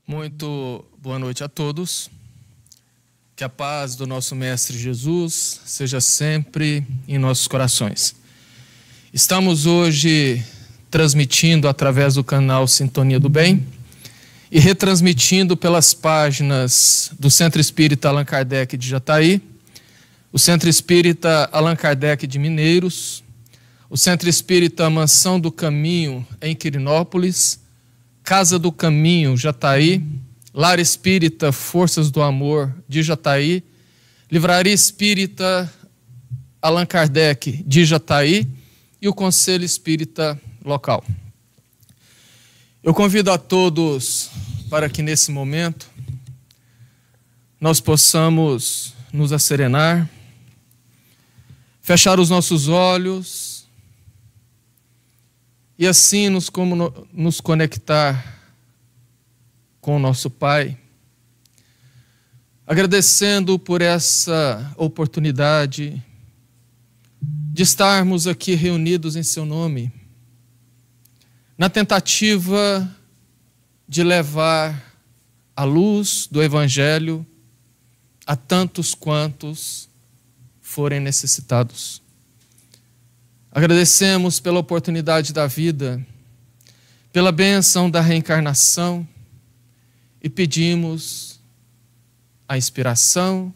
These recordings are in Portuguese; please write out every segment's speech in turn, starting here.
Muito boa noite a todos. Que a paz do nosso Mestre Jesus seja sempre em nossos corações. Estamos hoje transmitindo através do canal Sintonia do Bem e retransmitindo pelas páginas do Centro Espírita Allan Kardec de Jataí, o Centro Espírita Allan Kardec de Mineiros, o Centro Espírita Mansão do Caminho em Quirinópolis, Casa do Caminho, Jataí, Lar Espírita Forças do Amor de Jataí, Livraria Espírita Allan Kardec de Jataí e o Conselho Espírita local. Eu convido a todos para que nesse momento nós possamos nos asserenar, fechar os nossos olhos e assim nos conectar com o nosso Pai, agradecendo por essa oportunidade de estarmos aqui reunidos em seu nome, na tentativa de levar a luz do Evangelho a tantos quantos forem necessitados. Agradecemos pela oportunidade da vida, pela bênção da reencarnação e pedimos a inspiração,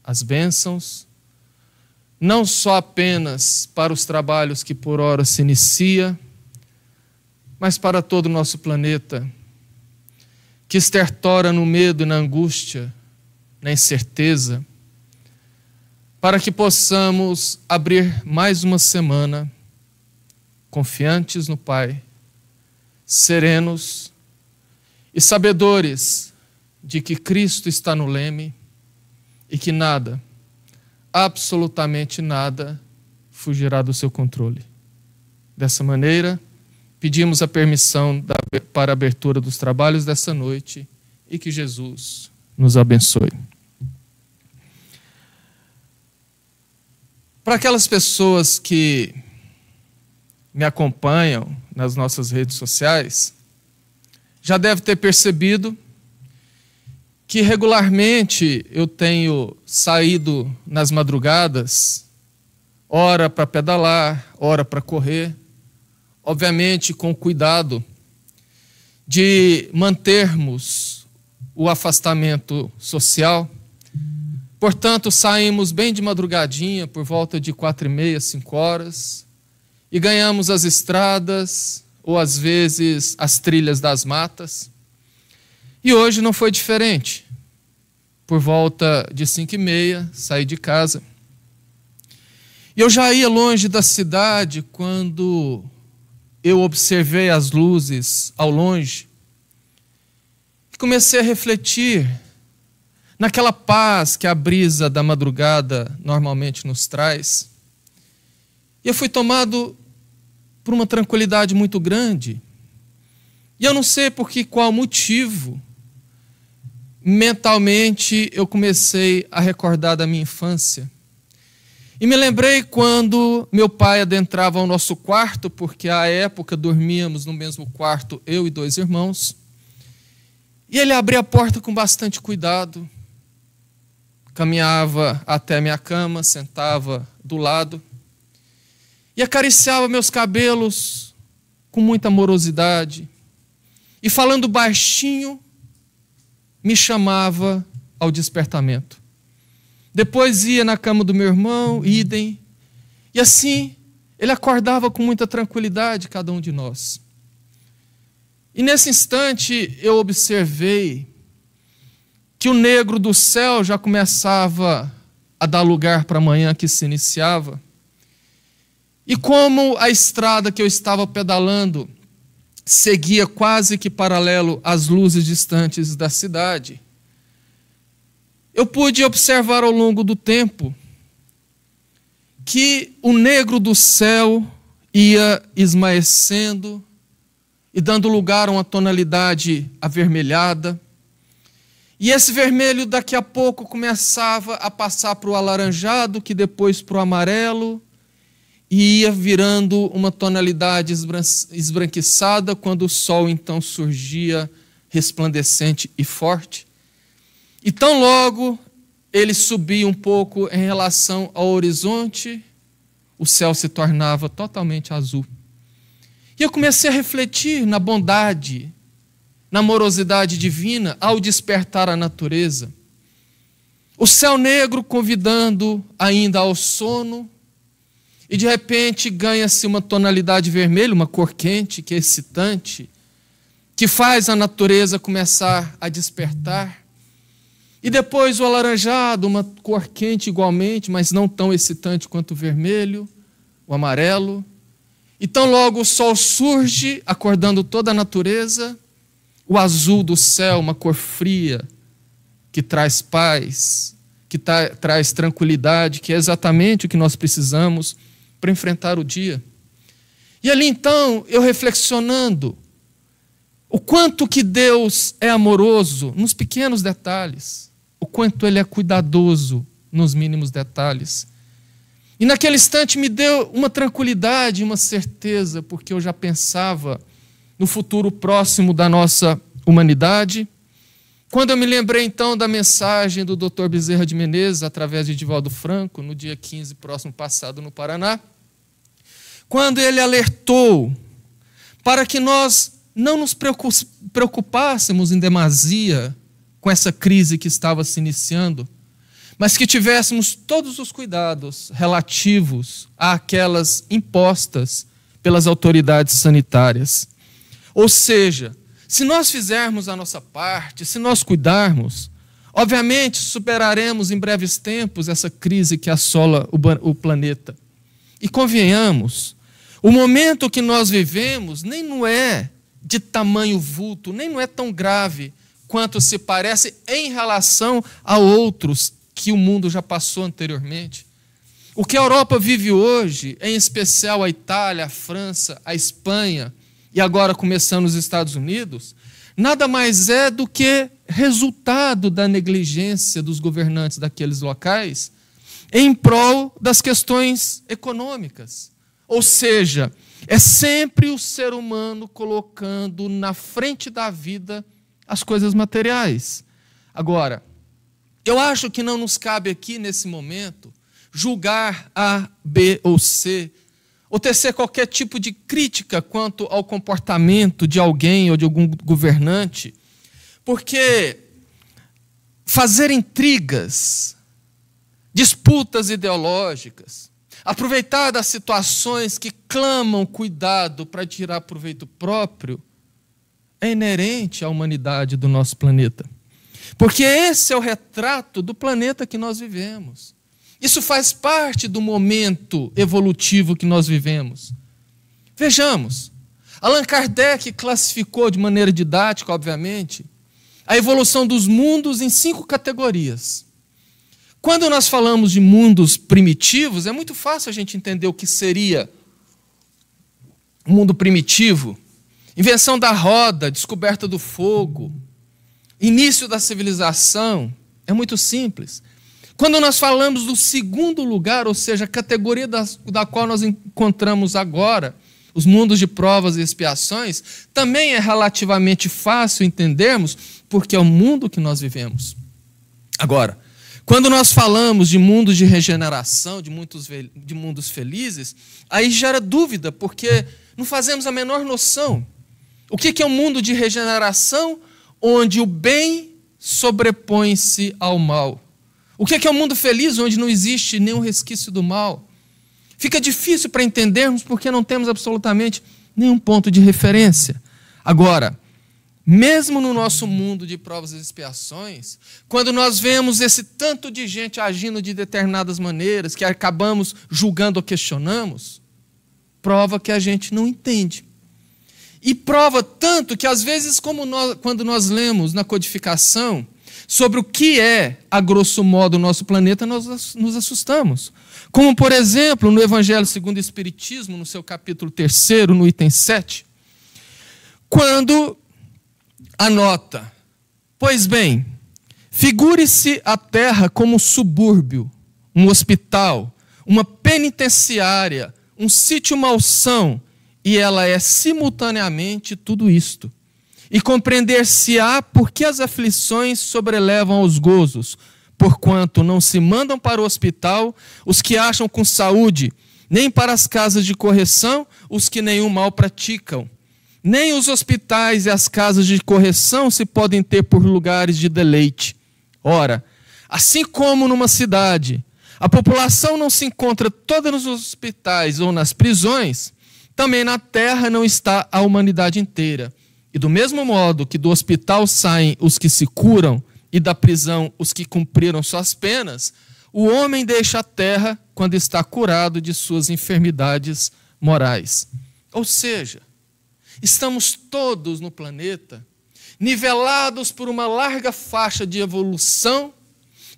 as bênçãos, não só apenas para os trabalhos que por hora se inicia, mas para todo o nosso planeta, que estertora no medo e na angústia, na incerteza, para que possamos abrir mais uma semana confiantes no Pai, serenos e sabedores de que Cristo está no leme e que nada, absolutamente nada, fugirá do seu controle. Dessa maneira, pedimos a permissão para a abertura dos trabalhos dessa noite e que Jesus nos abençoe. Para aquelas pessoas que me acompanham nas nossas redes sociais, já deve ter percebido que regularmente eu tenho saído nas madrugadas, ora para pedalar, ora para correr, obviamente com cuidado de mantermos o afastamento social. Portanto, saímos bem de madrugadinha, por volta de 4h30, 5 horas, e ganhamos as estradas, ou às vezes as trilhas das matas. E hoje não foi diferente. Por volta de 5h30, saí de casa. E eu já ia longe da cidade quando eu observei as luzes ao longe e comecei a refletir naquela paz que a brisa da madrugada normalmente nos traz. E eu fui tomado por uma tranquilidade muito grande. E eu não sei por qual motivo, mentalmente eu comecei a recordar da minha infância. E me lembrei quando meu pai adentrava ao nosso quarto, porque à época dormíamos no mesmo quarto, eu e 2 irmãos. E ele abria a porta com bastante cuidado, caminhava até a minha cama, sentava do lado e acariciava meus cabelos com muita amorosidade. E falando baixinho, me chamava ao despertamento. Depois ia na cama do meu irmão, idem. E assim, ele acordava com muita tranquilidade, cada um de nós. E nesse instante, eu observei que o negro do céu já começava a dar lugar para a manhã que se iniciava. E como a estrada que eu estava pedalando seguia quase que paralelo às luzes distantes da cidade, eu pude observar ao longo do tempo que o negro do céu ia esmaecendo e dando lugar a uma tonalidade avermelhada. E esse vermelho daqui a pouco começava a passar para o alaranjado, que depois para o amarelo, e ia virando uma tonalidade esbranquiçada quando o sol então surgia resplandecente e forte. E tão logo ele subia um pouco em relação ao horizonte, o céu se tornava totalmente azul. E eu comecei a refletir na bondade, na amorosidade divina ao despertar a natureza. O céu negro convidando ainda ao sono, e de repente ganha-se uma tonalidade vermelha, uma cor quente, que é excitante, que faz a natureza começar a despertar. E depois o alaranjado, uma cor quente igualmente, mas não tão excitante quanto o vermelho, o amarelo. E tão logo o sol surge, acordando toda a natureza, o azul do céu, uma cor fria, que traz paz, que traz tranquilidade, que é exatamente o que nós precisamos para enfrentar o dia. E ali então, eu reflexionando, o quanto que Deus é amoroso nos pequenos detalhes, o quanto Ele é cuidadoso nos mínimos detalhes. E naquele instante me deu uma tranquilidade, uma certeza, porque eu já pensava no futuro próximo da nossa humanidade. Quando eu me lembrei então da mensagem do Dr. Bezerra de Menezes, através de Divaldo Franco, no dia 15 próximo passado no Paraná, quando ele alertou para que nós não nos preocupássemos em demasia com essa crise que estava se iniciando, mas que tivéssemos todos os cuidados relativos àquelas impostas pelas autoridades sanitárias. Ou seja, se nós fizermos a nossa parte, se nós cuidarmos, obviamente superaremos em breves tempos essa crise que assola o planeta. E convenhamos, o momento que nós vivemos nem não é de tamanho vulto, nem não é tão grave quanto se parece em relação a outros que o mundo já passou anteriormente. O que a Europa vive hoje, em especial a Itália, a França, a Espanha e agora começando os Estados Unidos, nada mais é do que resultado da negligência dos governantes daqueles locais em prol das questões econômicas. Ou seja, é sempre o ser humano colocando na frente da vida as coisas materiais. Agora, eu acho que não nos cabe aqui, nesse momento, julgar A, B ou C, ou tecer qualquer tipo de crítica quanto ao comportamento de alguém ou de algum governante, porque fazer intrigas, disputas ideológicas, aproveitar das situações que clamam cuidado para tirar proveito próprio, é inerente à humanidade do nosso planeta. Porque esse é o retrato do planeta que nós vivemos. Isso faz parte do momento evolutivo que nós vivemos. Vejamos, Allan Kardec classificou de maneira didática, obviamente, a evolução dos mundos em 5 categorias. Quando nós falamos de mundos primitivos, é muito fácil a gente entender o que seria um mundo primitivo. Invenção da roda, descoberta do fogo, início da civilização, é muito simples. Quando nós falamos do segundo lugar, ou seja, a categoria da qual nós encontramos agora, os mundos de provas e expiações, também é relativamente fácil entendermos, porque é o mundo que nós vivemos. Agora, quando nós falamos de mundos de regeneração, de mundos felizes, aí gera dúvida, porque não fazemos a menor noção. O que é um mundo de regeneração onde o bem sobrepõe-se ao mal? O que é um mundo feliz onde não existe nenhum resquício do mal? Fica difícil para entendermos porque não temos absolutamente nenhum ponto de referência. Agora, mesmo no nosso mundo de provas e expiações, quando nós vemos esse tanto de gente agindo de determinadas maneiras, que acabamos julgando ou questionamos, prova que a gente não entende. E prova tanto que, às vezes, quando nós lemos na codificação sobre o que é, a grosso modo, o nosso planeta, nós nos assustamos. Como, por exemplo, no Evangelho segundo o Espiritismo, no seu capítulo 3, no item 7, quando anota: pois bem, figure-se a terra como um subúrbio, um hospital, uma penitenciária, um sítio malsão, e ela é simultaneamente tudo isto. e compreender-se-á por que as aflições sobrelevam aos gozos, porquanto não se mandam para o hospital os que acham com saúde, nem para as casas de correção os que nenhum mal praticam. Nem os hospitais e as casas de correção se podem ter por lugares de deleite. Ora, assim como numa cidade a população não se encontra toda nos hospitais ou nas prisões, também na terra não está a humanidade inteira. E do mesmo modo que do hospital saem os que se curam e da prisão os que cumpriram suas penas, o homem deixa a terra quando está curado de suas enfermidades morais. Ou seja, estamos todos no planeta nivelados por uma larga faixa de evolução,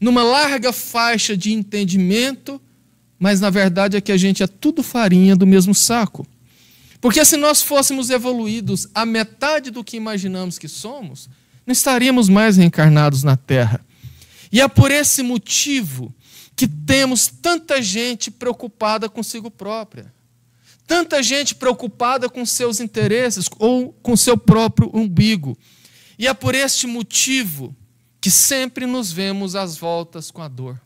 numa larga faixa de entendimento, mas na verdade é que a gente é tudo farinha do mesmo saco. Porque se nós fôssemos evoluídos a metade do que imaginamos que somos, não estaríamos mais reencarnados na Terra. E é por esse motivo que temos tanta gente preocupada consigo própria. Tanta gente preocupada com seus interesses ou com seu próprio umbigo. E é por este motivo que sempre nos vemos às voltas com a dor.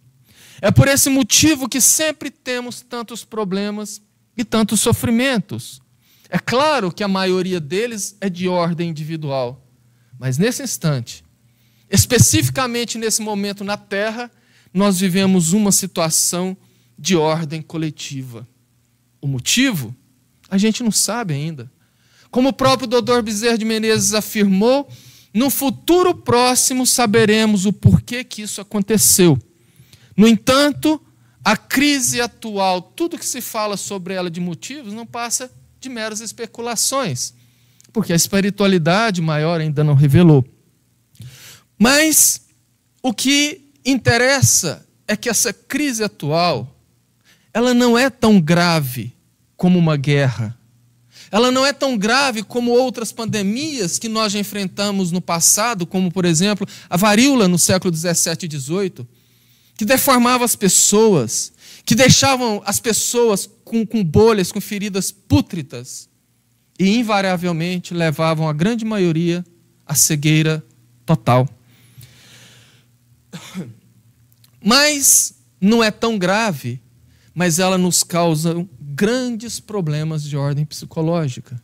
É por esse motivo que sempre temos tantos problemas e tantos sofrimentos. É claro que a maioria deles é de ordem individual, mas nesse instante, especificamente nesse momento na Terra, nós vivemos uma situação de ordem coletiva. O motivo? A gente não sabe ainda. Como o próprio Dr. Bezerra de Menezes afirmou, no futuro próximo saberemos o porquê que isso aconteceu. No entanto, a crise atual, tudo que se fala sobre ela de motivos, não passa de meras especulações, porque a espiritualidade maior ainda não revelou. Mas o que interessa é que essa crise atual, ela não é tão grave como uma guerra. Ela não é tão grave como outras pandemias que nós já enfrentamos no passado, como, por exemplo, a varíola no século XVII e XVIII, que deformava as pessoas, que deixavam as pessoas com bolhas, com feridas pútridas, e invariavelmente levavam a grande maioria à cegueira total. Mas não é tão grave, mas ela nos causa grandes problemas de ordem psicológica.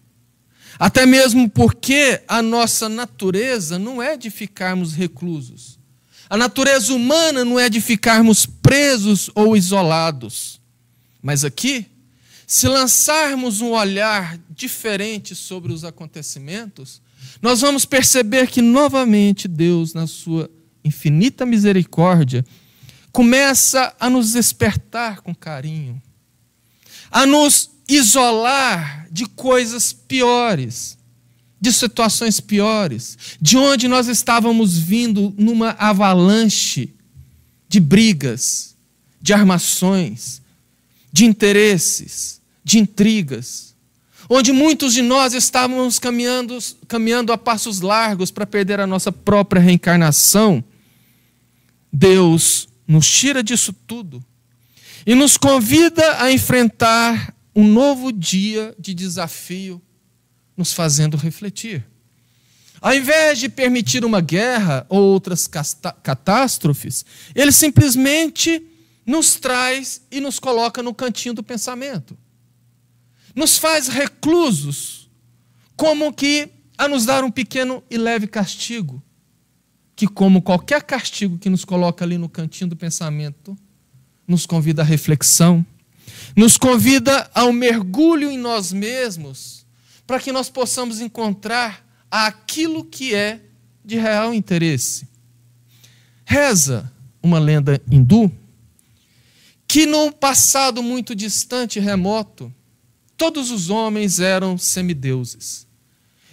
Até mesmo porque a nossa natureza não é de ficarmos reclusos. A natureza humana não é de ficarmos presos ou isolados. Mas aqui, se lançarmos um olhar diferente sobre os acontecimentos, nós vamos perceber que novamente Deus, na sua infinita misericórdia, começa a nos despertar com carinho, a nos isolar de coisas piores, de situações piores, de onde nós estávamos vindo numa avalanche de brigas, de armações, de interesses, de intrigas, onde muitos de nós estávamos caminhando a passos largos para perder a nossa própria reencarnação. Deus nos tira disso tudo e nos convida a enfrentar um novo dia de desafio, nos fazendo refletir. Ao invés de permitir uma guerra ou outras catástrofes, Ele simplesmente nos traz e nos coloca no cantinho do pensamento. Nos faz reclusos, como que a nos dar um pequeno e leve castigo, que, como qualquer castigo que nos coloca ali no cantinho do pensamento, nos convida à reflexão, nos convida ao mergulho em nós mesmos, para que nós possamos encontrar aquilo que é de real interesse. Reza uma lenda hindu que num passado muito distante e remoto, todos os homens eram semideuses.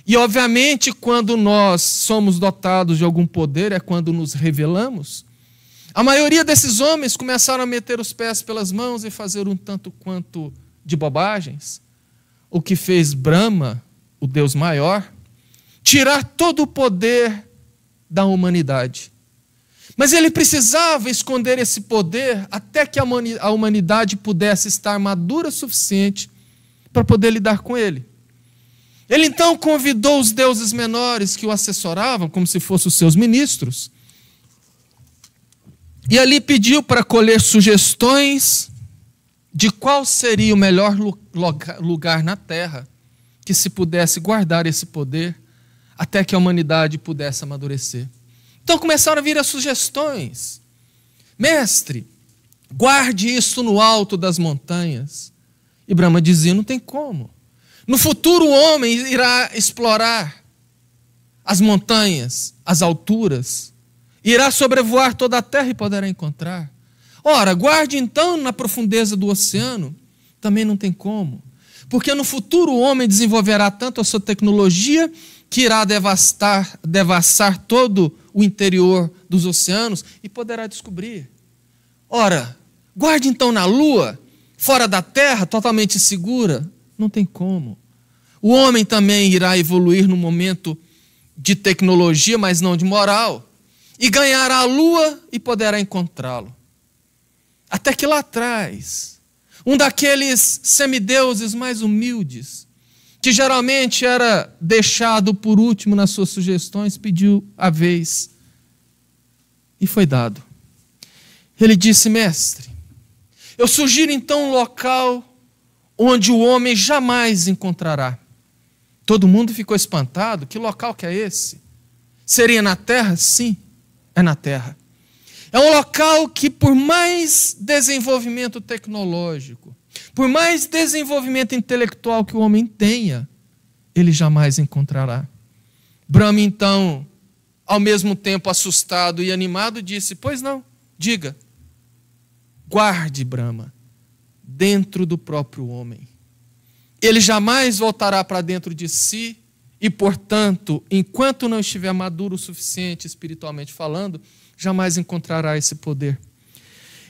E, obviamente, quando nós somos dotados de algum poder, é quando nos revelamos. A maioria desses homens começaram a meter os pés pelas mãos e fazer um tanto quanto de bobagens. O que fez Brahma, o Deus maior, tirar todo o poder da humanidade. Mas ele precisava esconder esse poder até que a humanidade pudesse estar madura o suficiente para poder lidar com ele. Ele então convidou os deuses menores que o assessoravam, como se fossem os seus ministros, e ali pediu para colher sugestões de qual seria o melhor lugar na terra que se pudesse guardar esse poder até que a humanidade pudesse amadurecer. Então começaram a vir as sugestões. Mestre, guarde isso no alto das montanhas. E Brahma dizia, não tem como. No futuro o homem irá explorar as montanhas, as alturas, irá sobrevoar toda a terra e poderá encontrar. Ora, guarde então na profundeza do oceano, também não tem como. Porque no futuro o homem desenvolverá tanto a sua tecnologia que irá devassar todo o interior dos oceanos e poderá descobrir. Ora, guarde então na lua, fora da terra, totalmente segura, não tem como. O homem também irá evoluir no momento de tecnologia, mas não de moral, e ganhará a lua e poderá encontrá-lo. Até que lá atrás, um daqueles semideuses mais humildes, que geralmente era deixado por último nas suas sugestões, pediu a vez e foi dado. Ele disse, mestre, eu sugiro então um local onde o homem jamais encontrará. Todo mundo ficou espantado, que local que é esse? Seria na terra? Sim, é na terra. É um local que, por mais desenvolvimento tecnológico, por mais desenvolvimento intelectual que o homem tenha, ele jamais encontrará. Brahma, então, ao mesmo tempo assustado e animado, disse, pois não, diga, guarde, Brahma, dentro do próprio homem. Ele jamais voltará para dentro de si e, portanto, enquanto não estiver maduro o suficiente, espiritualmente falando, jamais encontrará esse poder.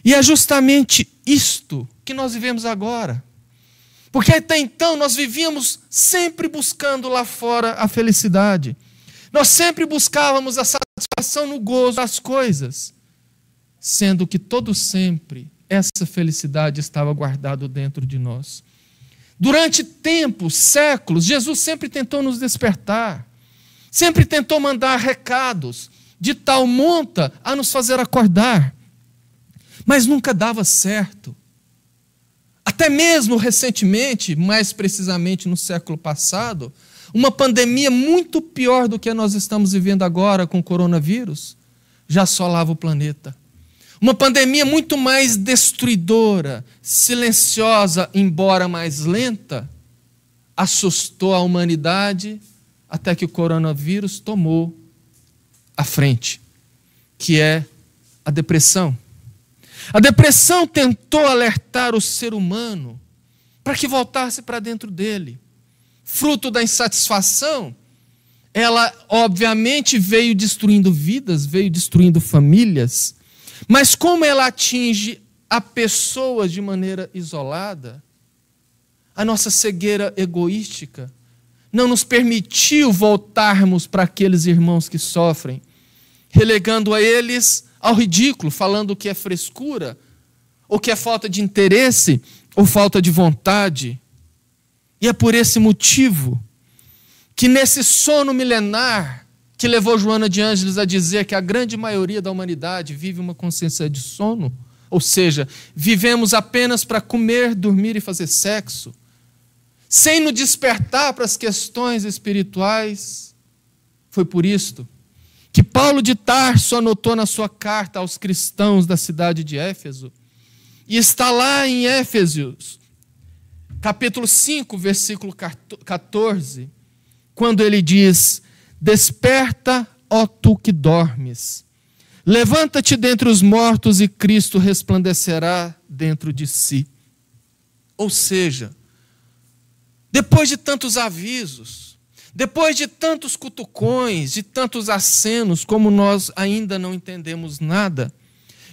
E é justamente isto que nós vivemos agora. Porque até então nós vivíamos sempre buscando lá fora a felicidade. Nós sempre buscávamos a satisfação no gozo das coisas. Sendo que todo sempre essa felicidade estava guardada dentro de nós. Durante tempos, séculos, Jesus sempre tentou nos despertar. Sempre tentou mandar recados de tal monta a nos fazer acordar. Mas nunca dava certo. Até mesmo recentemente, mais precisamente no século passado, uma pandemia muito pior do que nós estamos vivendo agora com o coronavírus, já assolava o planeta. Uma pandemia muito mais destruidora, silenciosa, embora mais lenta, assustou a humanidade até que o coronavírus tomou a frente, que é a depressão. A depressão tentou alertar o ser humano para que voltasse para dentro dele. Fruto da insatisfação, ela obviamente veio destruindo vidas, veio destruindo famílias, mas como ela atinge a pessoas de maneira isolada, a nossa cegueira egoística não nos permitiu voltarmos para aqueles irmãos que sofrem, relegando a eles ao ridículo, falando que é frescura, ou que é falta de interesse, ou falta de vontade. E é por esse motivo que nesse sono milenar que levou Joana de Ângeles a dizer que a grande maioria da humanidade vive uma consciência de sono, ou seja, vivemos apenas para comer, dormir e fazer sexo, sem nos despertar para as questões espirituais. Foi por isto que Paulo de Tarso anotou na sua carta aos cristãos da cidade de Éfeso, e está lá em Éfesios, capítulo 5, versículo 14, quando ele diz, desperta, ó tu que dormes, levanta-te dentre os mortos e Cristo resplandecerá dentro de si. Ou seja, depois de tantos avisos, depois de tantos cutucões, de tantos acenos, como nós ainda não entendemos nada,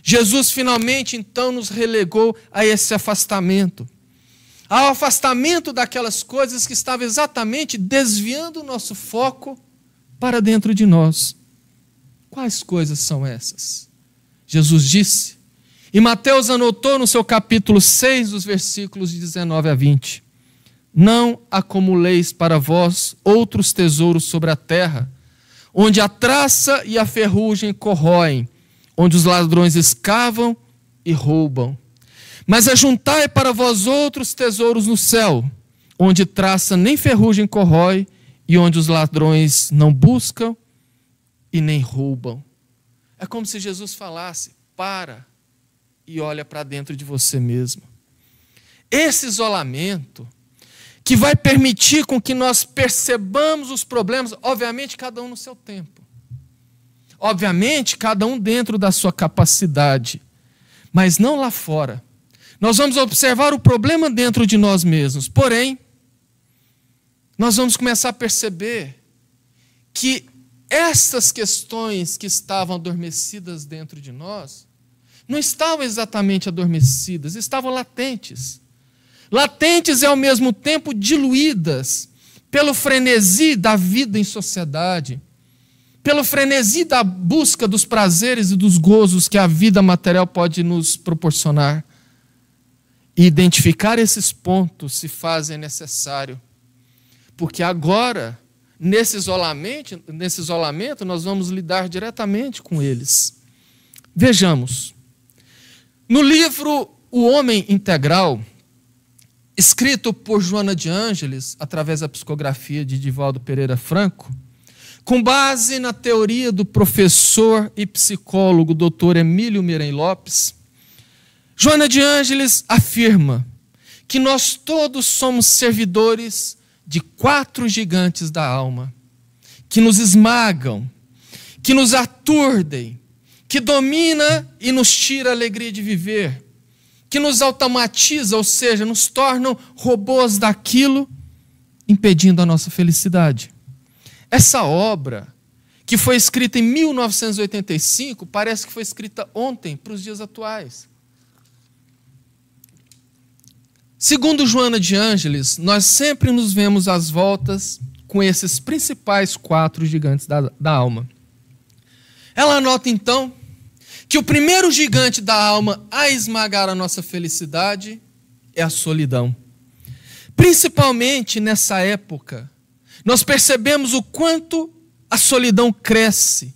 Jesus finalmente então nos relegou a esse afastamento. Ao afastamento daquelas coisas que estavam exatamente desviando o nosso foco para dentro de nós. Quais coisas são essas? Jesus disse, e Mateus anotou no seu capítulo 6, dos versículos de 19 a 20, não acumuleis para vós outros tesouros sobre a terra, onde a traça e a ferrugem corroem, onde os ladrões escavam e roubam. Mas ajuntai para vós outros tesouros no céu, onde traça nem ferrugem corrói, e onde os ladrões não buscam e nem roubam. É como se Jesus falasse: para e olha para dentro de você mesmo. Esse isolamento que vai permitir com que nós percebamos os problemas, obviamente cada um no seu tempo, obviamente cada um dentro da sua capacidade, mas não lá fora. Nós vamos observar o problema dentro de nós mesmos, porém, nós vamos começar a perceber que essas questões que estavam adormecidas dentro de nós, não estavam exatamente adormecidas, estavam latentes. Latentes e ao mesmo tempo diluídas pelo frenesi da vida em sociedade, pelo frenesi da busca dos prazeres e dos gozos que a vida material pode nos proporcionar. E identificar esses pontos se fazem necessário, porque agora, nesse isolamento, nós vamos lidar diretamente com eles. Vejamos. No livro O Homem Integral, escrito por Joana de Ângeles, através da psicografia de Divaldo Pereira Franco, com base na teoria do professor e psicólogo Dr. Emílio Meirem Lopes, Joana de Ângeles afirma que nós todos somos servidores de 4 gigantes da alma, que nos esmagam, que nos aturdem, que domina e nos tira a alegria de viver, que nos automatiza, ou seja, nos tornam robôs daquilo, impedindo a nossa felicidade. Essa obra, que foi escrita em 1985, parece que foi escrita ontem, para os dias atuais. Segundo Joana de Ângeles, nós sempre nos vemos às voltas com esses principais 4 gigantes da alma. Ela anota, então, que o primeiro gigante da alma a esmagar a nossa felicidade é a solidão. Principalmente nessa época, nós percebemos o quanto a solidão cresce,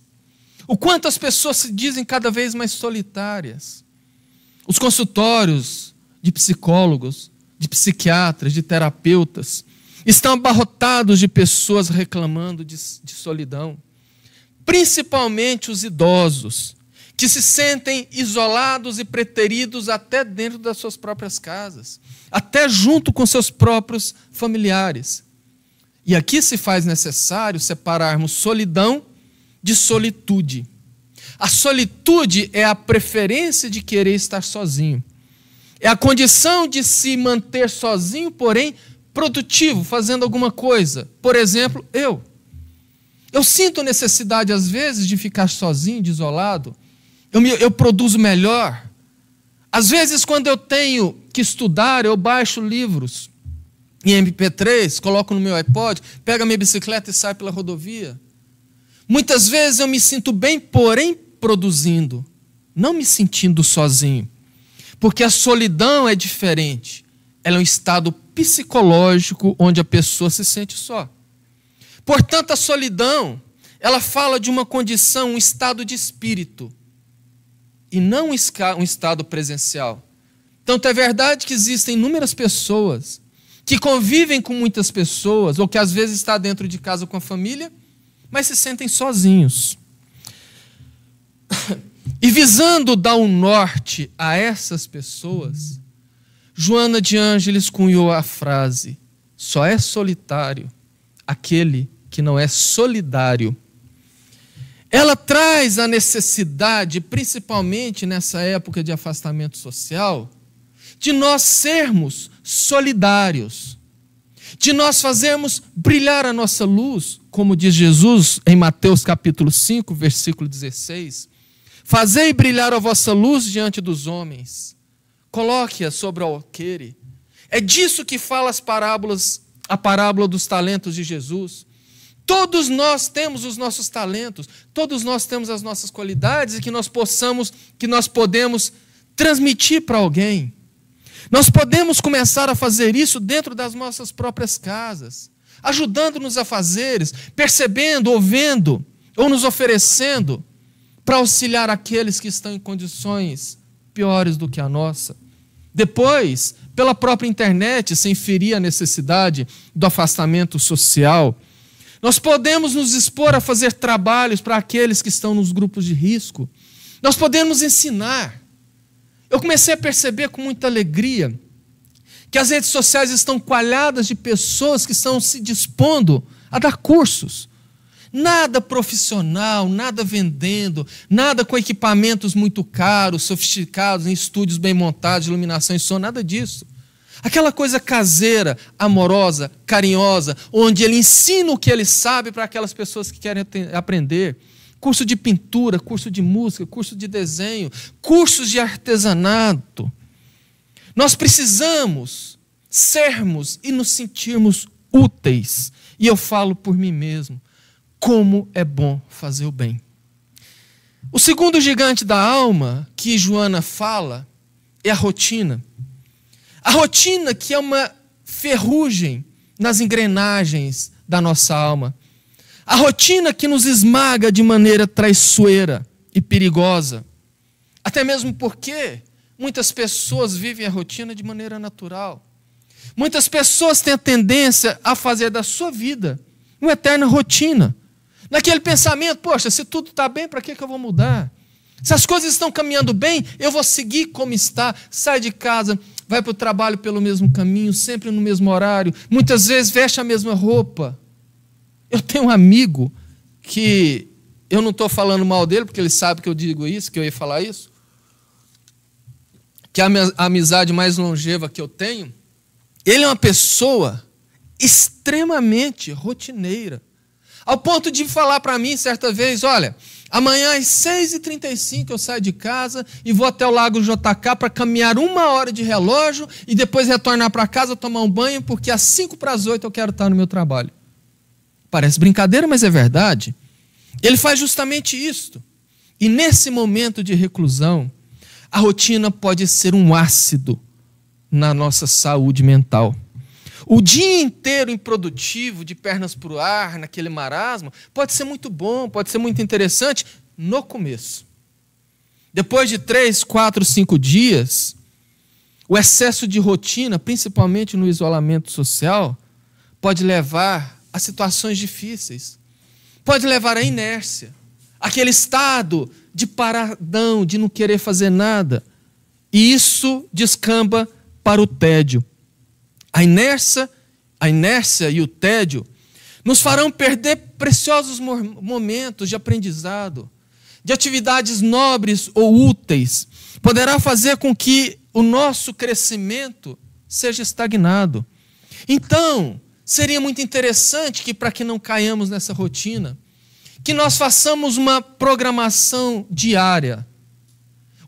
o quanto as pessoas se dizem cada vez mais solitárias. Os consultórios de psicólogos, de psiquiatras, de terapeutas, estão abarrotados de pessoas reclamando de solidão. Principalmente os idosos, que se sentem isolados e preteridos até dentro das suas próprias casas, até junto com seus próprios familiares. E aqui se faz necessário separarmos solidão de solitude. A solitude é a preferência de querer estar sozinho. É a condição de se manter sozinho, porém produtivo, fazendo alguma coisa. Por exemplo, eu sinto necessidade, às vezes, de ficar sozinho, de isolado. Eu produzo melhor. Às vezes, quando eu tenho que estudar, eu baixo livros em MP3, coloco no meu iPod, pego a minha bicicleta e saio pela rodovia. Muitas vezes eu me sinto bem, porém produzindo, não me sentindo sozinho. Porque a solidão é diferente. Ela é um estado psicológico onde a pessoa se sente só. Portanto, a solidão, ela fala de uma condição, um estado de espírito, e não um estado presencial. Tanto é verdade que existem inúmeras pessoas que convivem com muitas pessoas, ou que às vezes estão dentro de casa com a família, mas se sentem sozinhos. E visando dar um norte a essas pessoas, Joana de Ângeles cunhou a frase: só é solitário aquele que não é solidário. Ela traz a necessidade, principalmente nessa época de afastamento social, de nós sermos solidários, de nós fazermos brilhar a nossa luz, como diz Jesus em Mateus capítulo 5, versículo 16. Fazei brilhar a vossa luz diante dos homens, coloque-a sobre o alqueire. É disso que fala a parábola dos talentos de Jesus. Todos nós temos os nossos talentos, todos nós temos as nossas qualidades e que nós podemos transmitir para alguém. Nós podemos começar a fazer isso dentro das nossas próprias casas, ajudando-nos a fazeres, percebendo, ouvindo ou nos oferecendo para auxiliar aqueles que estão em condições piores do que a nossa. Depois, pela própria internet, sem ferir a necessidade do afastamento social, nós podemos nos expor a fazer trabalhos para aqueles que estão nos grupos de risco. Nós podemos ensinar. Eu comecei a perceber com muita alegria que as redes sociais estão coalhadas de pessoas que estão se dispondo a dar cursos. Nada profissional, nada vendendo, nada com equipamentos muito caros, sofisticados, em estúdios bem montados, iluminação e som, nada disso. Aquela coisa caseira, amorosa, carinhosa, onde ele ensina o que ele sabe para aquelas pessoas que querem aprender. Curso de pintura, curso de música, curso de desenho, cursos de artesanato. Nós precisamos sermos e nos sentirmos úteis. E eu falo por mim mesmo, como é bom fazer o bem. O segundo gigante da alma que Joana fala é a rotina. A rotina que é uma ferrugem nas engrenagens da nossa alma. A rotina que nos esmaga de maneira traiçoeira e perigosa. Até mesmo porque muitas pessoas vivem a rotina de maneira natural. Muitas pessoas têm a tendência a fazer da sua vida uma eterna rotina. Naquele pensamento, poxa, se tudo está bem, para que eu vou mudar? Se as coisas estão caminhando bem, eu vou seguir como está. Sai de casa, vai para o trabalho pelo mesmo caminho, sempre no mesmo horário. Muitas vezes veste a mesma roupa. Eu tenho um amigo que, eu não estou falando mal dele, porque ele sabe que eu digo isso, que eu ia falar isso, que é a amizade mais longeva que eu tenho. Ele é uma pessoa extremamente rotineira, ao ponto de falar para mim certa vez, olha, amanhã às 6h35 eu saio de casa e vou até o Lago JK para caminhar 1 hora de relógio e depois retornar para casa, tomar um banho, porque às 7h eu quero estar no meu trabalho. Parece brincadeira, mas é verdade. Ele faz justamente isto. E nesse momento de reclusão, a rotina pode ser um ácido na nossa saúde mental. O dia inteiro improdutivo, de pernas para o ar, naquele marasmo, pode ser muito bom, pode ser muito interessante no começo. Depois de 3, 4, 5 dias, o excesso de rotina, principalmente no isolamento social, pode levar a situações difíceis. Pode levar à inércia, aquele estado de paradão, de não querer fazer nada. E isso descamba para o tédio. A inércia e o tédio nos farão perder preciosos momentos de aprendizado, de atividades nobres ou úteis. Poderá fazer com que o nosso crescimento seja estagnado. Então, seria muito interessante que, para que não caiamos nessa rotina, que nós façamos uma programação diária,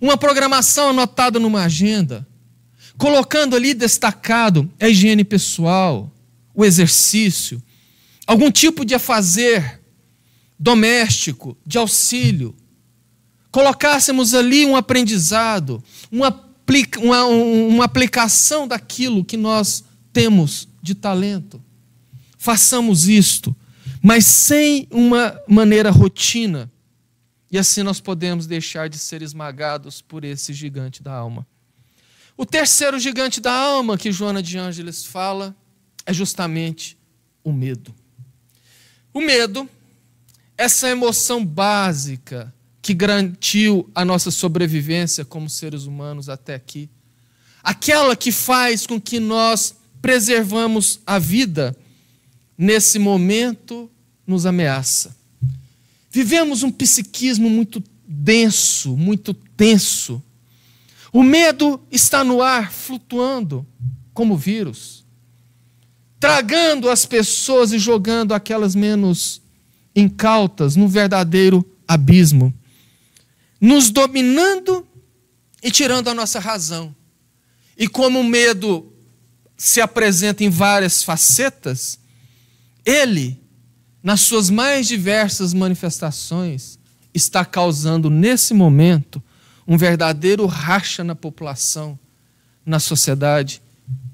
uma programação anotada numa agenda, colocando ali destacado a higiene pessoal, o exercício, algum tipo de afazer doméstico, de auxílio. Colocássemos ali um aprendizado, uma aplicação daquilo que nós temos de talento. Façamos isto, mas sem uma maneira rotina. E assim nós podemos deixar de ser esmagados por esse gigante da alma. O terceiro gigante da alma que Joana de Ângeles fala é justamente o medo. O medo, essa emoção básica que garantiu a nossa sobrevivência como seres humanos até aqui, aquela que faz com que nós preservamos a vida, nesse momento nos ameaça. Vivemos um psiquismo muito denso, muito tenso. O medo está no ar, flutuando como vírus, tragando as pessoas e jogando aquelas menos incautas num verdadeiro abismo, nos dominando e tirando a nossa razão. E como o medo se apresenta em várias facetas, ele, nas suas mais diversas manifestações, está causando nesse momento um verdadeiro racha na população, na sociedade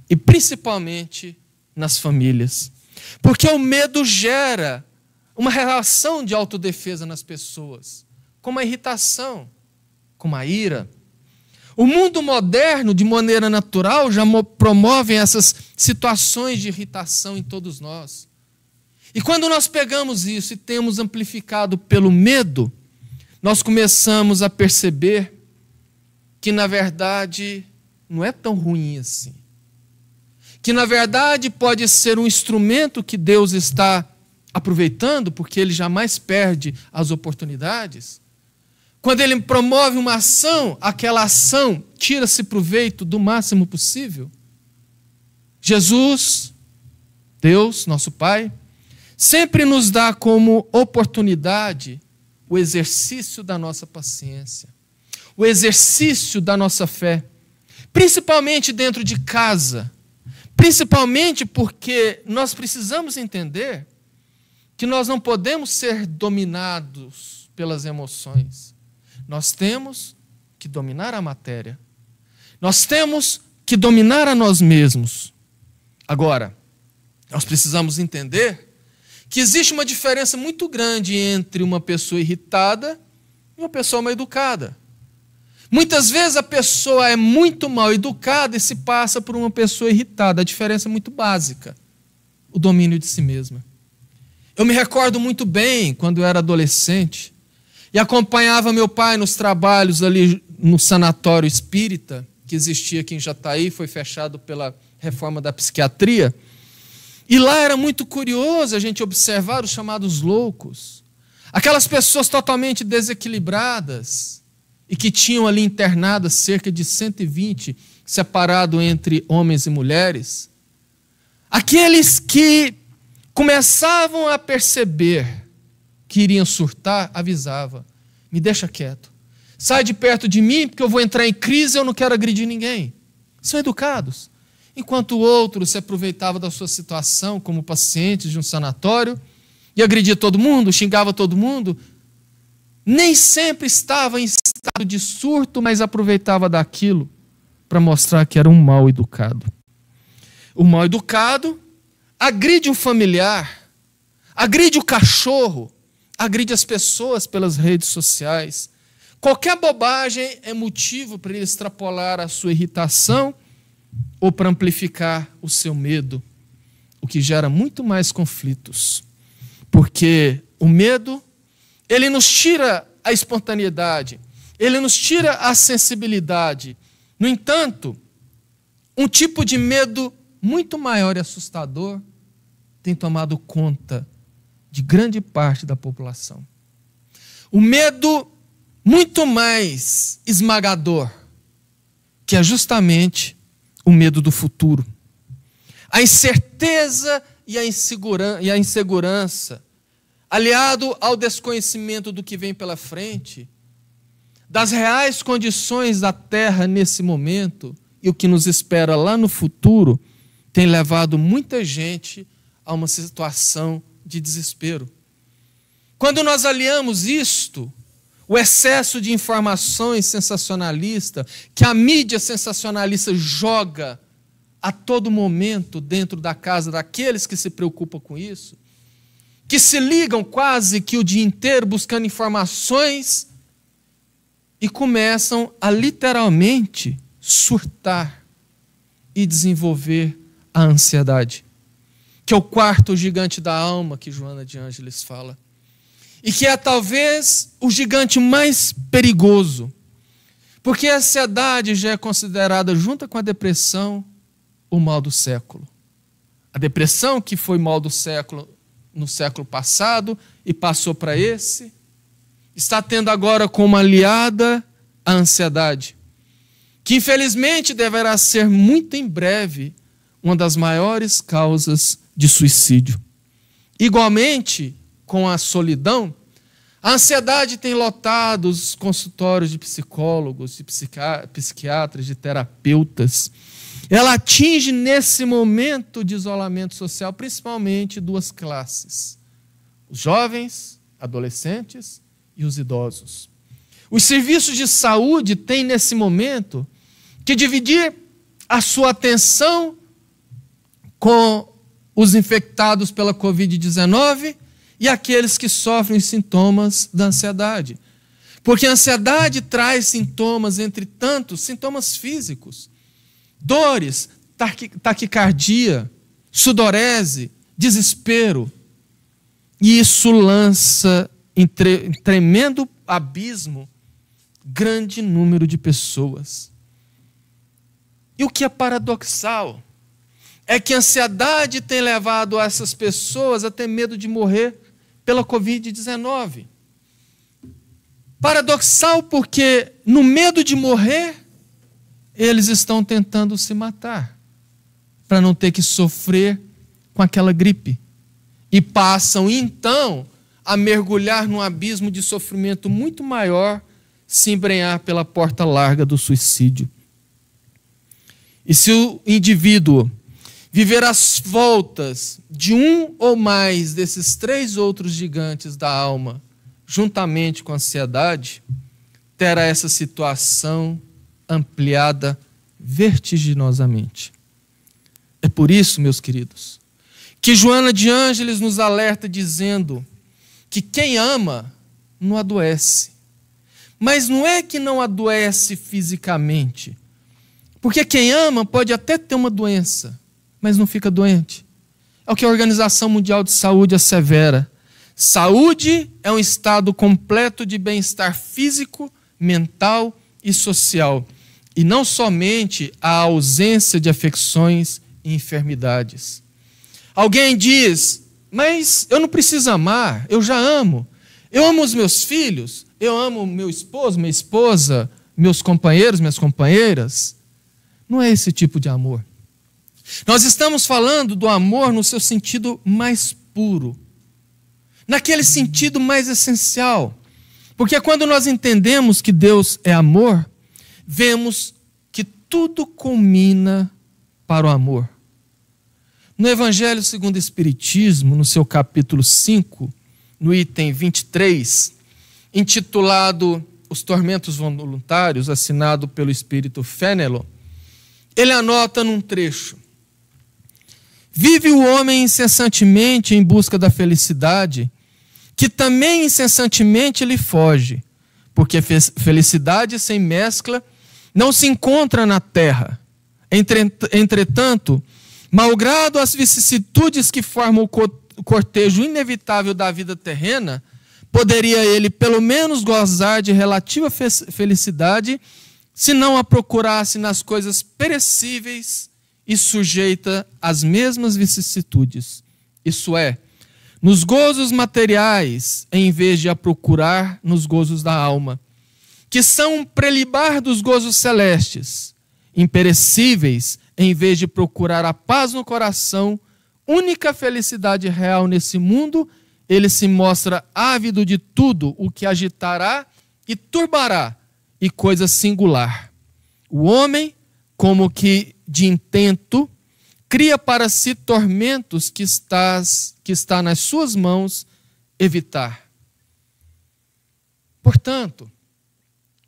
e principalmente nas famílias. Porque o medo gera uma reação de autodefesa nas pessoas, como a irritação, como a ira. O mundo moderno, de maneira natural, já promove essas situações de irritação em todos nós. E quando nós pegamos isso e temos amplificado pelo medo, nós começamos a perceber que, na verdade, não é tão ruim assim. Que, na verdade, pode ser um instrumento que Deus está aproveitando, porque Ele jamais perde as oportunidades. Quando Ele promove uma ação, aquela ação tira-se proveito do máximo possível. Jesus, Deus, nosso Pai, sempre nos dá como oportunidade o exercício da nossa paciência, o exercício da nossa fé, principalmente dentro de casa, principalmente porque nós precisamos entender que nós não podemos ser dominados pelas emoções. Nós temos que dominar a matéria. Nós temos que dominar a nós mesmos. Agora, nós precisamos entender que existe uma diferença muito grande entre uma pessoa irritada e uma pessoa mal educada. Muitas vezes a pessoa é muito mal educada e se passa por uma pessoa irritada. A diferença é muito básica: o domínio de si mesma. Eu me recordo muito bem quando eu era adolescente e acompanhava meu pai nos trabalhos ali no sanatório espírita, que existia aqui em Jataí, foi fechado pela reforma da psiquiatria. E lá era muito curioso a gente observar os chamados loucos, aquelas pessoas totalmente desequilibradas e que tinham ali internadas cerca de 120, separado entre homens e mulheres. Aqueles que começavam a perceber que iriam surtar, avisava: me deixa quieto, sai de perto de mim porque eu vou entrar em crise e eu não quero agredir ninguém. São educados. Enquanto o outro se aproveitava da sua situação como paciente de um sanatório e agredia todo mundo, xingava todo mundo, nem sempre estava em estado de surto, mas aproveitava daquilo para mostrar que era um mal educado. O mal educado agride um familiar, agride o cachorro, agride as pessoas pelas redes sociais. Qualquer bobagem é motivo para ele extrapolar a sua irritação ou para amplificar o seu medo, o que gera muito mais conflitos. Porque o medo, ele nos tira a espontaneidade, ele nos tira a sensibilidade. No entanto, um tipo de medo muito maior e assustador tem tomado conta de grande parte da população. O medo muito mais esmagador, que é justamente o medo do futuro. A incerteza e a insegurança, aliado ao desconhecimento do que vem pela frente, das reais condições da Terra nesse momento e o que nos espera lá no futuro, tem levado muita gente a uma situação de desespero. Quando nós aliamos isto, o excesso de informações sensacionalistas que a mídia sensacionalista joga a todo momento dentro da casa daqueles que se preocupam com isso, que se ligam quase que o dia inteiro buscando informações e começam a literalmente surtar e desenvolver a ansiedade, que é o quarto gigante da alma que Joana de Ângeles fala. E que é talvez o gigante mais perigoso, porque a ansiedade já é considerada, junto com a depressão, o mal do século. A depressão, que foi mal do século no século passado e passou para esse, está tendo agora como aliada a ansiedade, que infelizmente deverá ser muito em breve uma das maiores causas de suicídio. Igualmente, com a solidão, a ansiedade tem lotado os consultórios de psicólogos, de psiquiatras, de terapeutas. Ela atinge nesse momento de isolamento social principalmente duas classes: os jovens, adolescentes e os idosos. Os serviços de saúde têm nesse momento que dividir a sua atenção com os infectados pela Covid-19 e aqueles que sofrem sintomas da ansiedade. Porque a ansiedade traz sintomas, entre tantos, sintomas físicos, dores, taquicardia, sudorese, desespero. E isso lança em tremendo abismo grande número de pessoas. E o que é paradoxal é que a ansiedade tem levado essas pessoas a ter medo de morrer pela Covid-19. Paradoxal porque, no medo de morrer, eles estão tentando se matar, para não ter que sofrer com aquela gripe. E passam, então, a mergulhar num abismo de sofrimento muito maior, se embrenhar pela porta larga do suicídio. E se o indivíduo viver às voltas de um ou mais desses 3 outros gigantes da alma, juntamente com a ansiedade, terá essa situação ampliada vertiginosamente. É por isso, meus queridos, que Joana de Ângeles nos alerta dizendo que quem ama não adoece. Mas não é que não adoece fisicamente, porque quem ama pode até ter uma doença, mas não fica doente. É o que a Organização Mundial de Saúde assevera. Saúde é um estado completo de bem-estar físico, mental e social, e não somente a ausência de afecções e enfermidades. Alguém diz, mas eu não preciso amar, eu já amo. Eu amo os meus filhos, eu amo meu esposo, minha esposa, meus companheiros, minhas companheiras. Não é esse tipo de amor. Nós estamos falando do amor no seu sentido mais puro, naquele sentido mais essencial. Porque quando nós entendemos que Deus é amor, vemos que tudo culmina para o amor. No Evangelho segundo o Espiritismo, no seu capítulo 5, no item 23, intitulado Os Tormentos Voluntários, assinado pelo Espírito Fénelon, ele anota num trecho: vive o homem incessantemente em busca da felicidade, que também incessantemente lhe foge, porque felicidade sem mescla não se encontra na terra. Entretanto, malgrado as vicissitudes que formam o cortejo inevitável da vida terrena, poderia ele pelo menos gozar de relativa felicidade, se não a procurasse nas coisas perecíveis e sujeita às mesmas vicissitudes. Isso é, nos gozos materiais, em vez de a procurar nos gozos da alma, que são um prelibar dos gozos celestes, imperecíveis, em vez de procurar a paz no coração, única felicidade real nesse mundo, ele se mostra ávido de tudo o que agitará e turbará, e coisa singular. O homem, como que de intento, cria para si tormentos que está nas suas mãos evitar. Portanto,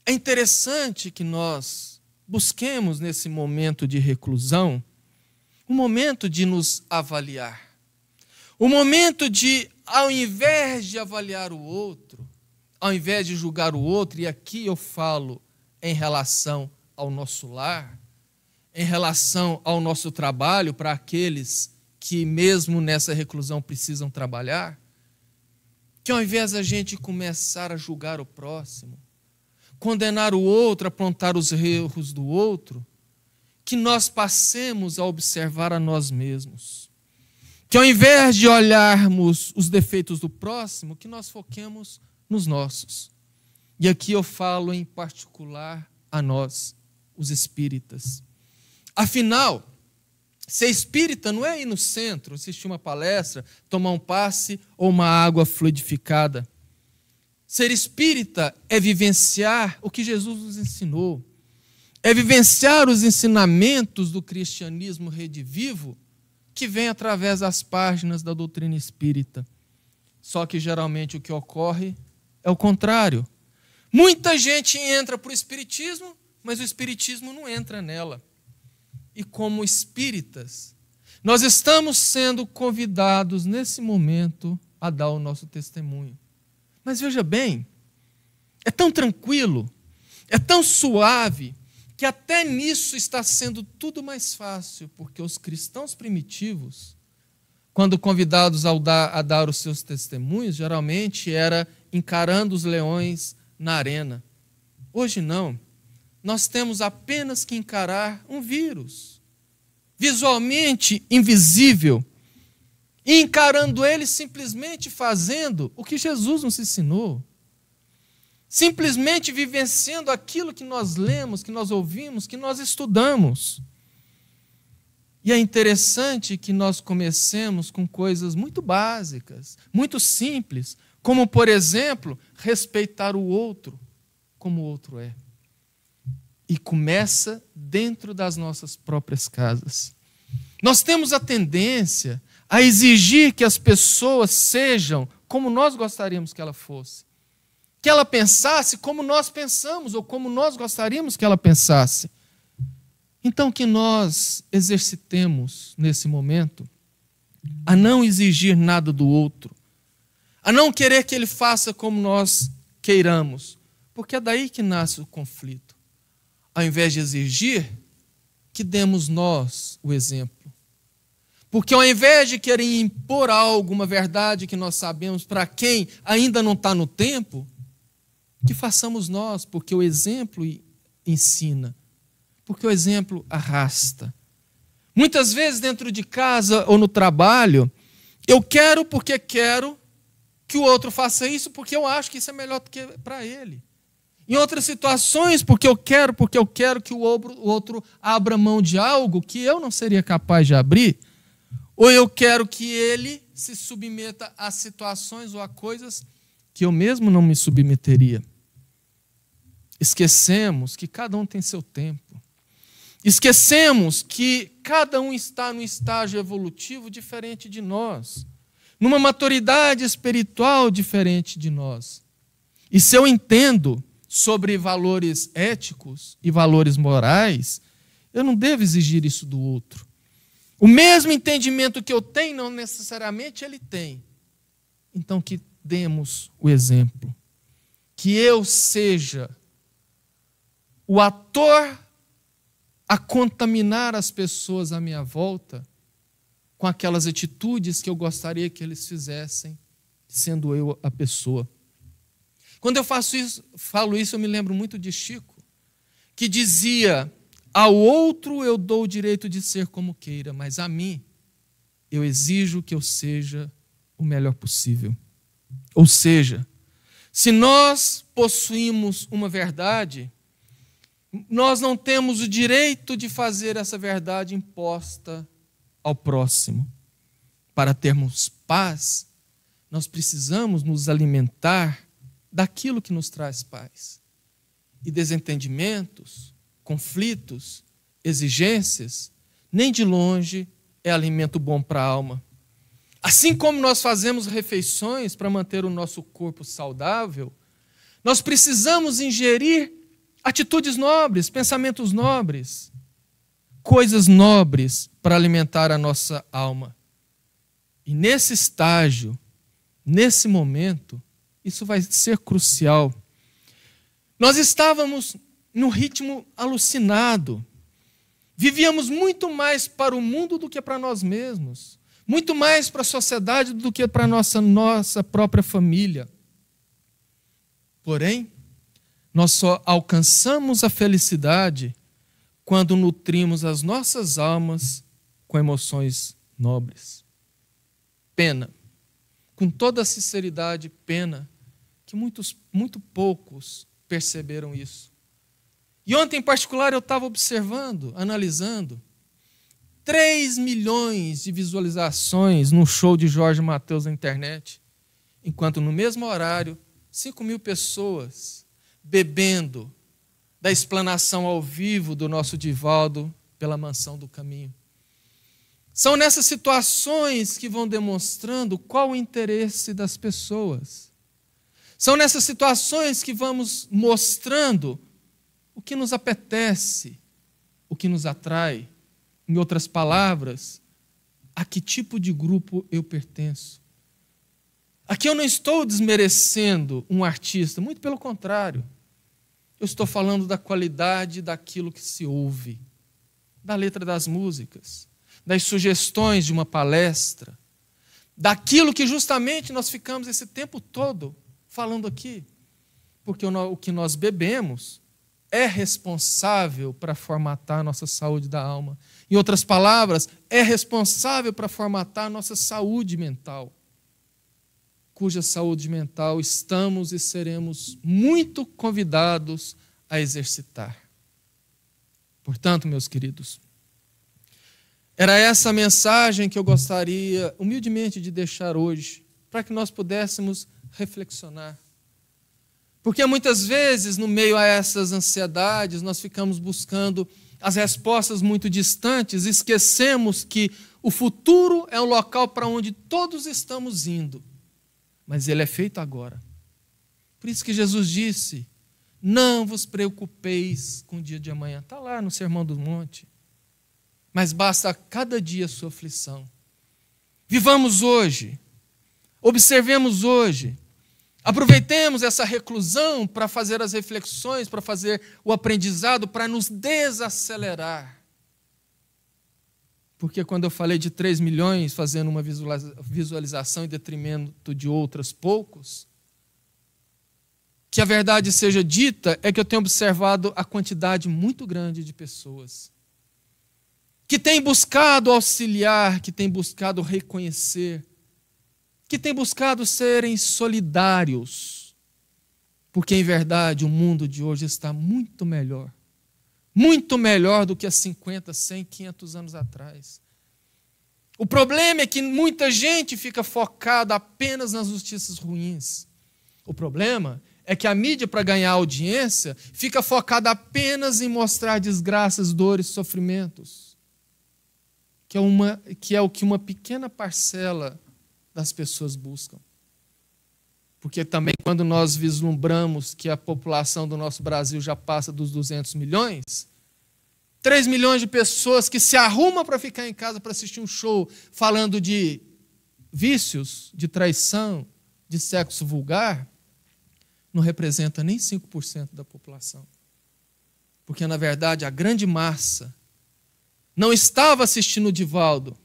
é interessante que nós busquemos nesse momento de reclusão um momento de nos avaliar. Um momento de, ao invés de avaliar o outro, ao invés de julgar o outro, e aqui eu falo em relação ao nosso lar, em relação ao nosso trabalho, para aqueles que mesmo nessa reclusão precisam trabalhar, que ao invés da gente começar a julgar o próximo, condenar o outro, apontar os erros do outro, que nós passemos a observar a nós mesmos. Que ao invés de olharmos os defeitos do próximo, que nós foquemos nos nossos. E aqui eu falo em particular a nós, os espíritas. Afinal, ser espírita não é ir no centro, assistir uma palestra, tomar um passe ou uma água fluidificada. Ser espírita é vivenciar o que Jesus nos ensinou. É vivenciar os ensinamentos do cristianismo redivivo que vem através das páginas da doutrina espírita. Só que geralmente o que ocorre é o contrário. Muita gente entra para o espiritismo, mas o espiritismo não entra nela. e como espíritas, nós estamos sendo convidados nesse momento a dar o nosso testemunho. Mas veja bem, é tão tranquilo, é tão suave, que até nisso está sendo tudo mais fácil, porque os cristãos primitivos, quando convidados a dar os seus testemunhos, geralmente era encarando os leões na arena. Hoje não. Nós temos apenas que encarar um vírus, visualmente invisível, e encarando ele simplesmente fazendo o que Jesus nos ensinou. Simplesmente vivenciando aquilo que nós lemos, que nós ouvimos, que nós estudamos. E é interessante que nós comecemos com coisas muito básicas, muito simples, como, por exemplo, respeitar o outro como o outro é. E começa dentro das nossas próprias casas. Nós temos a tendência a exigir que as pessoas sejam como nós gostaríamos que ela fosse. Que ela pensasse como nós pensamos, ou como nós gostaríamos que ela pensasse. Então, que nós exercitemos, nesse momento, a não exigir nada do outro, a não querer que ele faça como nós queiramos, porque é daí que nasce o conflito. Ao invés de exigir, que demos nós o exemplo. Porque ao invés de querer impor algo, uma verdade que nós sabemos para quem ainda não está no tempo, que façamos nós, porque o exemplo ensina, porque o exemplo arrasta. Muitas vezes dentro de casa ou no trabalho, eu quero porque quero que o outro faça isso, porque eu acho que isso é melhor do que para ele. Em outras situações, porque eu quero que o outro abra mão de algo que eu não seria capaz de abrir, ou eu quero que ele se submeta a situações ou a coisas que eu mesmo não me submeteria. Esquecemos que cada um tem seu tempo. Esquecemos que cada um está num estágio evolutivo diferente de nós, numa maturidade espiritual diferente de nós. E se eu entendo sobre valores éticos e valores morais, eu não devo exigir isso do outro. O mesmo entendimento que eu tenho, não necessariamente ele tem. Então, que demos o exemplo. Que eu seja o ator a contaminar as pessoas à minha volta com aquelas atitudes que eu gostaria que eles fizessem, sendo eu a pessoa. Quando eu falo isso, eu me lembro muito de Chico, que dizia: ao outro eu dou o direito de ser como queira, mas a mim eu exijo que eu seja o melhor possível. Ou seja, se nós possuímos uma verdade, nós não temos o direito de fazer essa verdade imposta ao próximo. Para termos paz, nós precisamos nos alimentar daquilo que nos traz paz. E desentendimentos, conflitos, exigências, nem de longe é alimento bom para a alma. Assim como nós fazemos refeições para manter o nosso corpo saudável, nós precisamos ingerir atitudes nobres, pensamentos nobres, coisas nobres para alimentar a nossa alma. E nesse estágio, nesse momento, isso vai ser crucial. Nós estávamos num ritmo alucinado. Vivíamos muito mais para o mundo do que para nós mesmos. Muito mais para a sociedade do que para a nossa própria família. Porém, nós só alcançamos a felicidade quando nutrimos as nossas almas com emoções nobres. Pena, com toda a sinceridade, pena, que muito poucos perceberam isso. E ontem, em particular, eu estava observando, analisando, 3 milhões de visualizações no show de Jorge Mateus na internet, enquanto no mesmo horário, 5.000 pessoas bebendo da explanação ao vivo do nosso Divaldo pela Mansão do Caminho. São nessas situações que vão demonstrando qual o interesse das pessoas. São nessas situações que vamos mostrando o que nos apetece, o que nos atrai, Em outras palavras, a que tipo de grupo eu pertenço? Aqui eu não estou desmerecendo um artista, muito pelo contrário. Eu estou falando da qualidade daquilo que se ouve, da letra das músicas, das sugestões de uma palestra, daquilo que justamente nós ficamos esse tempo todo falando aqui. Porque o que nós bebemos é responsável para formatar a nossa saúde da alma. Em outras palavras, é responsável para formatar a nossa saúde mental, cuja saúde mental estamos e seremos muito convidados a exercitar. Portanto, meus queridos, era essa a mensagem que eu gostaria humildemente de deixar hoje, para que nós pudéssemos reflexionar. Porque muitas vezes, no meio a essas ansiedades, nós ficamos buscando as respostas muito distantes, esquecemos que o futuro é um local para onde todos estamos indo, mas ele é feito agora. Por isso que Jesus disse: não vos preocupeis com o dia de amanhã. Está lá no Sermão do Monte. Mas basta a cada dia a sua aflição. Vivamos hoje, observemos hoje, aproveitemos essa reclusão para fazer as reflexões, para fazer o aprendizado, para nos desacelerar. Porque quando eu falei de 3 milhões fazendo uma visualização em detrimento de outras poucos, que a verdade seja dita, é que eu tenho observado a quantidade muito grande de pessoas que têm buscado auxiliar, que têm buscado reconhecer, que têm buscado serem solidários, porque, em verdade, o mundo de hoje está muito melhor do que há 50, 100, 500 anos atrás. O problema é que muita gente fica focada apenas nas notícias ruins. O problema é que a mídia, para ganhar audiência, fica focada apenas em mostrar desgraças, dores, sofrimentos, que é o que uma pequena parcela das pessoas buscam. Porque também quando nós vislumbramos que a população do nosso Brasil já passa dos 200 milhões, 3 milhões de pessoas que se arrumam para ficar em casa para assistir um show falando de vícios, de traição, de sexo vulgar, não representa nem 5% da população. Porque, na verdade, a grande massa não estava assistindo o Divaldo,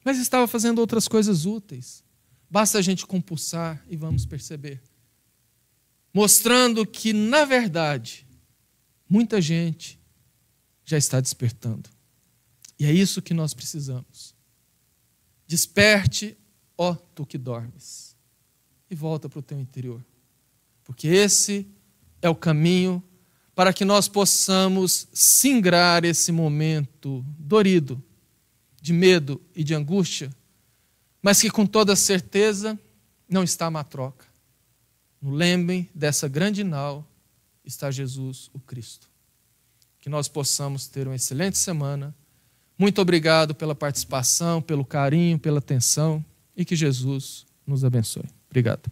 mas estava fazendo outras coisas úteis. Basta a gente compulsar e vamos perceber. Mostrando que, na verdade, muita gente já está despertando. E é isso que nós precisamos. Desperte, ó tu que dormes, e volta para o teu interior. Porque esse é o caminho para que nós possamos singrar esse momento dorido, de medo e de angústia, mas que com toda certeza não está a matroca. No lembrem dessa grande nau está Jesus, o Cristo. Que nós possamos ter uma excelente semana. Muito obrigado pela participação, pelo carinho, pela atenção, e que Jesus nos abençoe. Obrigado.